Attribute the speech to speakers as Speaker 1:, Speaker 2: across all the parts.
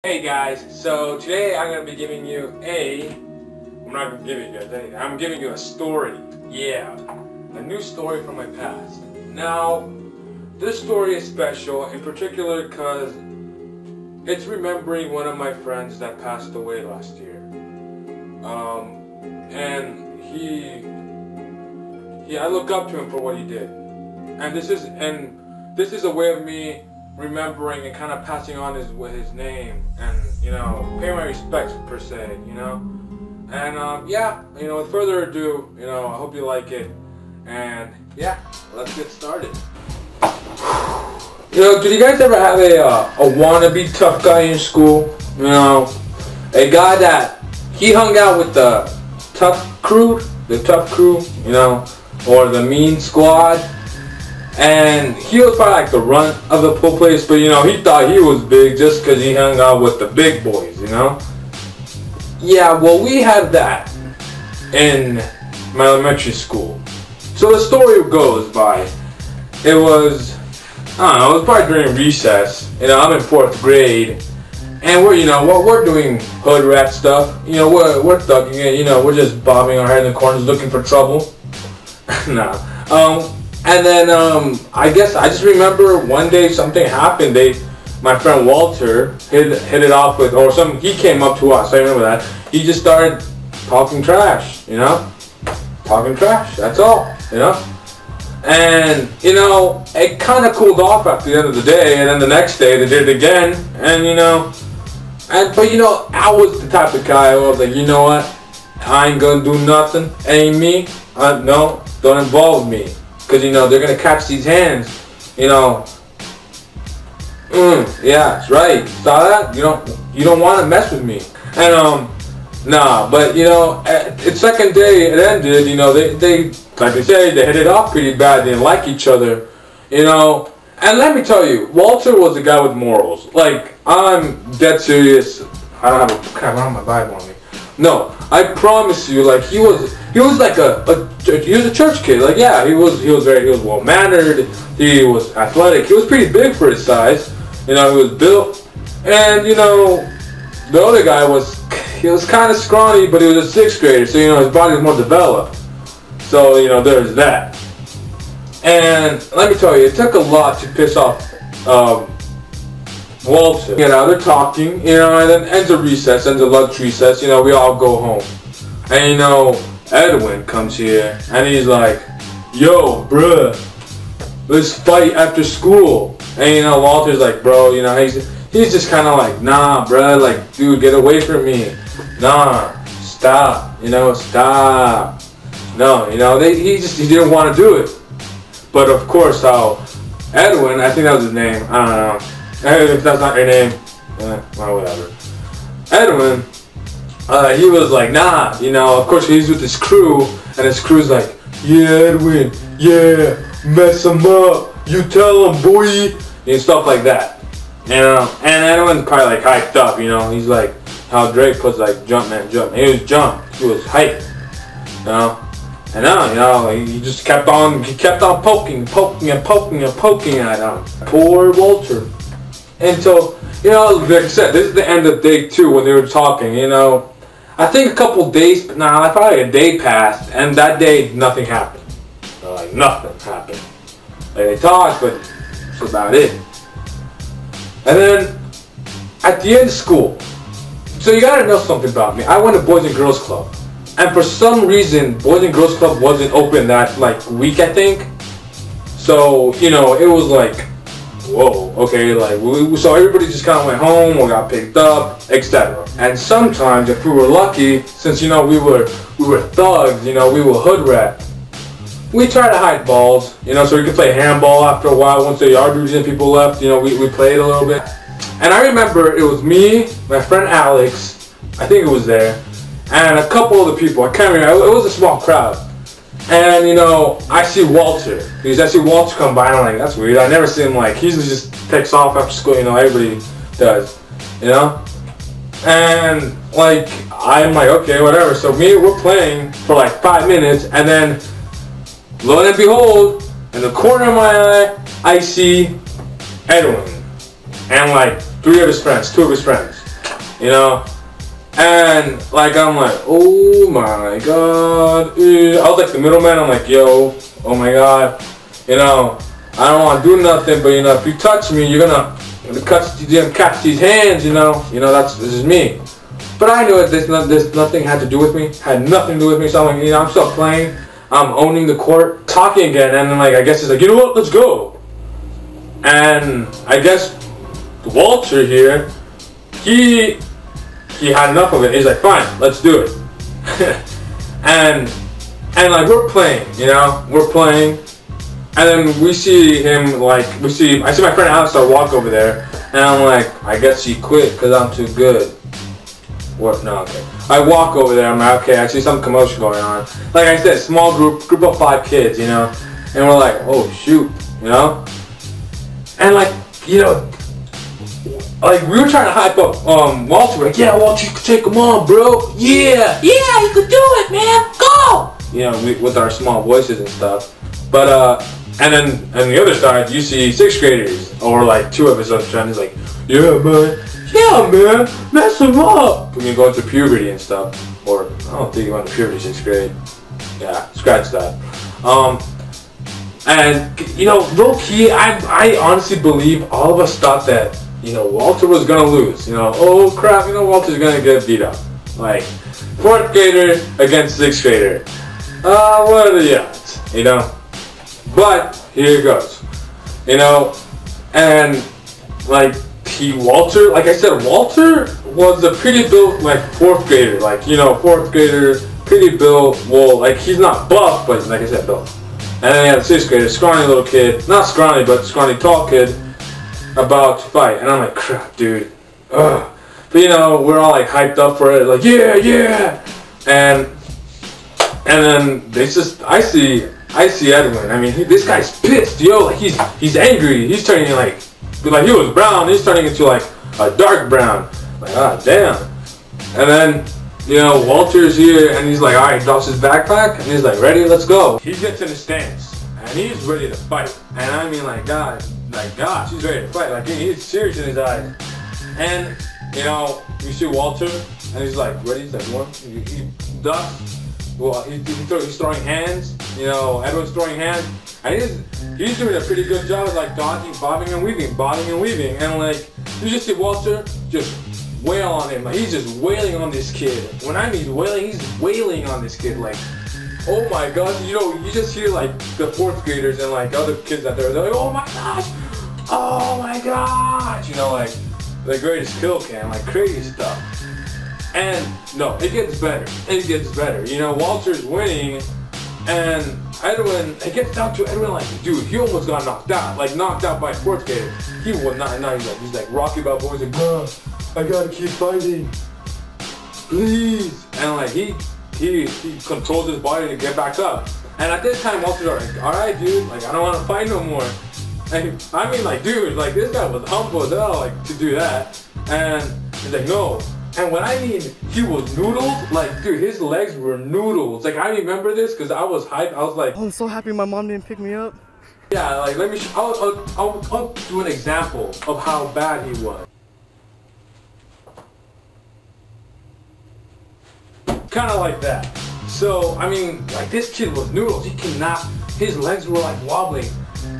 Speaker 1: Hey guys, so today I'm going to be giving you I'm not going to give you guys anything, I'm giving you a story, a new story from my past. Now, this story is special in particular because it's remembering one of my friends that passed away last year. And I look up to him for what he did. And this is a way of me remembering and kind of passing on his name and, pay my respects per se, And, with further ado, I hope you like it. And, let's get started. Did you guys ever have a wannabe tough guy in school? A guy that he hung out with the tough crew, or the mean squad. And he was probably like the runt of the whole place, but he thought he was big just because he hung out with the big boys, Yeah, well, we had that in my elementary school. So the story goes by, it was probably during recess. I'm in 4th grade, and we're doing hood rat stuff. We're thugging it. We're just bobbing our head in the corners looking for trouble. And then I guess I just remember one day something happened. My friend Walter hit it off with, he came up to us. I remember that. He just started talking trash, talking trash. That's all, And it kind of cooled off after the end of the day. And then the next day they did it again. And but I was the type of guy who was like, you know what? I ain't gonna do nothing. Ain't me. No, don't involve me. Because, they're going to catch these hands, Yeah, that's right. Saw that? You don't want to mess with me. And, but, the second day it ended, they like I said, they hit it off pretty bad. They didn't like each other, And let me tell you, Walter was a guy with morals. Like, I'm dead serious. I don't have my Bible on me. No, I promise you, like, he was like he was a church kid. Like, yeah, he was well mannered. He was athletic. He was pretty big for his size. He was built. And the other guy was kind of scrawny, but he was a 6th grader, so his body was more developed. So there's that. And let me tell you, it took a lot to piss off Walter. They're talking, and then ends a recess, ends a lunch recess, we all go home. And Edwin comes here, and he's like, yo, bruh, let's fight after school. And Walter's like, bro, he's just kind of like, nah, bruh, like, dude, get away from me. Nah, stop, stop. No, he didn't want to do it. But of course, how Edwin, I think that was his name, I don't know. If that's not your name, well, whatever. Edwin, he was like, nah, of course he's with his crew, and his crew's like, yeah, Edwin, yeah, mess him up, you tell him, boy, and stuff like that. And Edwin's probably like hyped up, he's like how Drake puts like jump man, jump. He was hyped, And he just kept on poking at him. Poor Walter. And so, like I said, this is the end of day 2 when they were talking, I think a couple days, probably a day passed, and that day, nothing happened. Like, nothing happened. Like, they talked, but that's about it. And then, at the end of school, so you gotta know something about me. I went to Boys and Girls Club. And for some reason, Boys and Girls Club wasn't open that, week, I think. So, it was like, whoa, okay, so everybody just kind of went home or got picked up, etc. And sometimes, if we were lucky, since, we were thugs, we were hood rat, we tried to hide balls, so we could play handball after a while. Once the yard duties and people left, we played a little bit. And I remember it was me, my friend Alex, I think it was there, and a couple other people, I can't remember, it was a small crowd. And, I see Walter, because I see Walter come by, and I'm like, that's weird, I never see him, he usually just takes off after school, everybody does, And, I'm like, okay, whatever, so we're playing for 5 minutes, and then, lo and behold, in the corner of my eye, I see Edwin, and 2 of his friends, you know. And like I'm like, oh my god. I was like the middleman. I'm like, yo, oh my god, you know, I don't want to do nothing, but you know, if you touch me, you're gonna catch these hands, you know. This is me. But I knew it. This nothing had to do with me. Had nothing to do with me. So I'm like, you know, I'm still playing. I'm owning the court, talking again, and then like I guess it's like, you know what, let's go. And I guess Walter here, he had enough of it. He's like, fine, let's do it. and like we're playing, you know, we're playing, and then we see him like I see my friend Alistair walk over there, and I'm like, I guess he quit because I'm too good. What? No, okay. I walk over there. I'm like, okay, I see some commotion going on. Like I said, small group of 5 kids, you know, and we're like, oh shoot, you know, and like, you know. Like, we were trying to hype up Walter. Like, yeah, Walter, you can take him on, bro. Yeah, you could do it, man. Go! You know, with our small voices and stuff. But, and then on the other side, you see 6th graders, or like 2 of his other friends, like, yeah, man, mess him up. When you go into puberty and stuff. Or, I don't think you went to puberty 6th grade. Yeah, scratch that. And, you know, low key, I honestly believe all of us thought that, you know, Walter was gonna lose. You know, oh crap, you know, Walter's gonna get beat up. Like, 4th grader against 6th grader. What are the odds? You know? But, here it goes. You know, and, like, Walter, like I said, Walter was a pretty built, like, 4th grader. Like, you know, 4th grader, pretty built, well, like, he's not buff, but, like I said, built. And then you have a 6th grader, scrawny little kid. Not scrawny, but scrawny tall kid. About to fight, and I'm like, crap, dude. Ugh. But you know, we're all like hyped up for it, like, yeah. And then I see Edwin. I mean, this guy's pissed, yo. Like he's angry. He's turning like he was brown. He's turning into like a dark brown. Like, ah, damn. And then, you know, Walter's here, and he's like, all right, drops his backpack, and he's like, ready, let's go. He gets in the stance, and he's ready to fight. And I mean, like, God. Like, gosh, he's ready to fight. Like, he's serious in his eyes. And, you know, you see Walter, and he's like, ready? He's like, one. He ducks. Well, he's throwing hands. You know, Edwin's throwing hands. And he's doing a pretty good job of, like, dodging, bobbing and weaving. And, like, you just see Walter just wail on him. Like, he's just wailing on this kid. When I mean wailing, he's wailing on this kid. Like, oh my god, you know, you just hear like the 4th graders and like other kids out there, they're like, oh my gosh, you know, like the greatest kill cam, like crazy stuff. And no, it gets better, you know, Walter's winning, and Edwin, it gets down to Edwin, like, dude, he almost got knocked out by a 4th grader. He was not, he's like Rocky Balboa, he's like, bro, I gotta keep fighting, please. And like he controls his body to get back up. And at this time, Walter's like, alright, dude, like, I don't want to fight no more. And I mean, like, dude, like, this guy was humble as hell, like, to do that. And he's like, no. And when I mean he was noodled, like, dude, his legs were noodles. Like, I remember this because I was hyped. I was like,
Speaker 2: oh, I'm so happy my mom didn't pick me up.
Speaker 1: Yeah, like, let me, I'll do an example of how bad he was. Kind of like that. So, I mean, like, this kid was noodles. He cannot, his legs were like wobbling.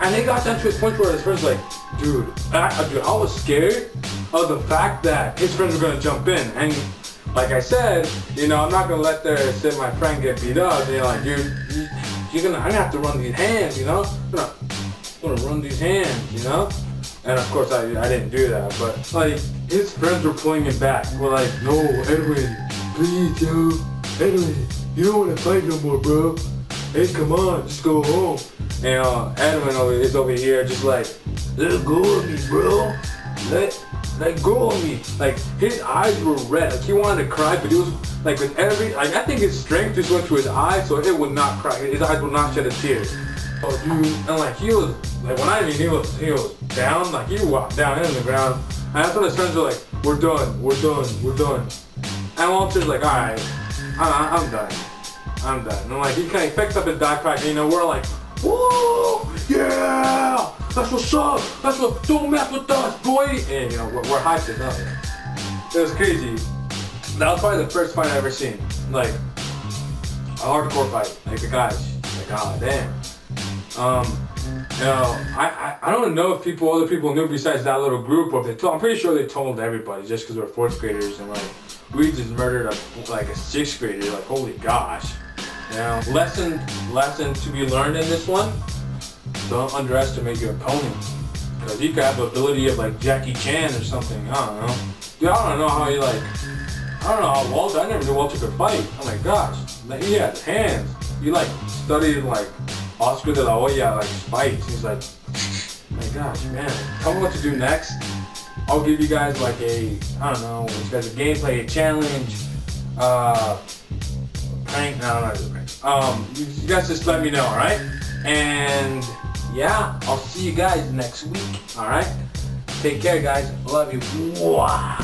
Speaker 1: And they got down to a point where his friends were like, dude, I was scared of the fact that his friends were going to jump in. And like I said, you know, I'm not going to let my friend get beat up. They're like, dude, I'm going to have to run these hands, you know? I'm going to run these hands, you know? And of course, I didn't do that. But, like, his friends were pulling him back. We're like, no, Edwin. Please, yo, Edwin, you don't want to fight no more, bro. Hey, come on, just go home. And Edwin is over here just like, let go of me, bro. Let go of me. Like, his eyes were red. Like, he wanted to cry, but he was, like, with every, like, I think his strength just went to his eyes, so it would not cry. His eyes would not shed a tear. Oh, dude. And, like, he was, like, when I mean he was down, like, he walked down in the ground. And that's when his friends were like, we're done. And Walter's like, alright, I'm done. And like, he kind of picks up his backpack, and, you know, we're like, whoa, yeah, that's what's up. Don't mess with us, boy. And, you know, we're hyped as up. It was crazy. That was probably the first fight I ever seen. Like, a hardcore fight. Like, the guys. Like, ah, damn. You know, I don't know if other people knew besides that little group, or if I'm pretty sure they told everybody just because we're 4th graders and like, we just murdered a 6th grader. Like, holy gosh. You know, lesson to be learned in this one, don't underestimate your opponent. Because he could have the ability of like Jackie Chan or something, I don't know. Dude, I don't know how he like, I don't know how Walter, I never knew Walter could fight. Oh my gosh, like, he had hands. He like studied like Oscar de la Hoya like fights. He's like, oh my gosh, man, tell me what to do next. I'll give you guys like a, I don't know, you guys a gameplay, a challenge, prank, no, not a prank. You guys just let me know, alright? And yeah, I'll see you guys next week, alright? Take care, guys. Love you. Mwah.